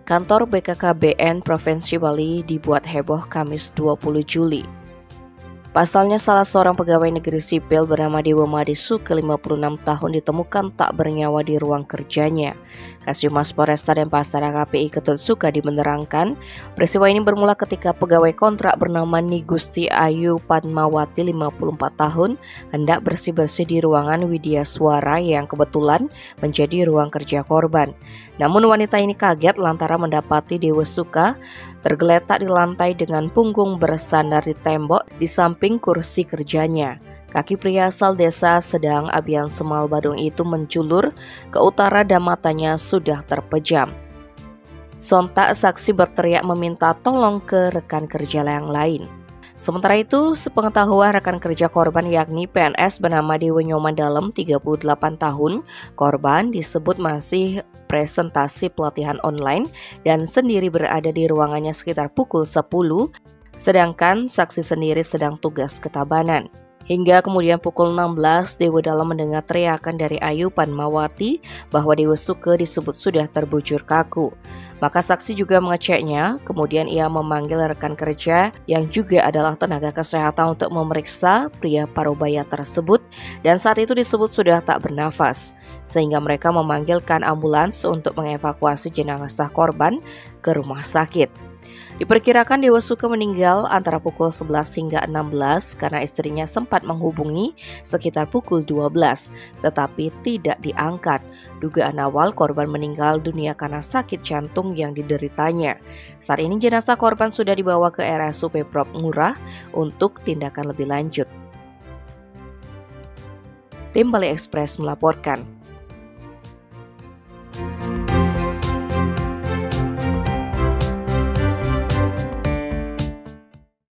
Kantor BKKBN Provinsi Bali dibuat heboh Kamis 20 Juli. Pasalnya salah seorang pegawai negeri sipil bernama Dewa Madisu ke 56 tahun ditemukan tak bernyawa di ruang kerjanya. Kasihumas Polresta Denpasar KPI Ketut Sukadi menerangkan, peristiwa ini bermula ketika pegawai kontrak bernama Nigusti Ayu Padmawati 54 tahun hendak bersih-bersih di ruangan Widya Suara yang kebetulan menjadi ruang kerja korban. Namun wanita ini kaget lantaran mendapati Dewa Suka tergeletak di lantai dengan punggung bersandar di tembok di samping kursi kerjanya. Kaki pria asal desa Sedang Abian Semal Badung itu menculur ke utara dan matanya sudah terpejam. Sontak saksi berteriak meminta tolong ke rekan kerja yang lain. Sementara itu, sepengetahuan rekan kerja korban yakni PNS bernama Dewa Nyoman Dalem 38 tahun, korban disebut masih presentasi pelatihan online dan sendiri berada di ruangannya sekitar pukul 10, sedangkan saksi sendiri sedang tugas ketabanan. Hingga kemudian pukul 16, Dewa Dalem mendengar teriakan dari Ayu Padmawati bahwa Dewa Suka disebut sudah terbujur kaku. Maka saksi juga mengeceknya, kemudian ia memanggil rekan kerja yang juga adalah tenaga kesehatan untuk memeriksa pria parubaya tersebut dan saat itu disebut sudah tak bernafas. Sehingga mereka memanggilkan ambulans untuk mengevakuasi jenazah korban ke rumah sakit. Diperkirakan Dewa Suka meninggal antara pukul 11 hingga 16 karena istrinya sempat menghubungi sekitar pukul 12 tetapi tidak diangkat. Dugaan awal korban meninggal dunia karena sakit jantung yang dideritanya. Saat ini jenazah korban sudah dibawa ke RSUP Prop Ngurah untuk tindakan lebih lanjut. Tim Bali Express melaporkan.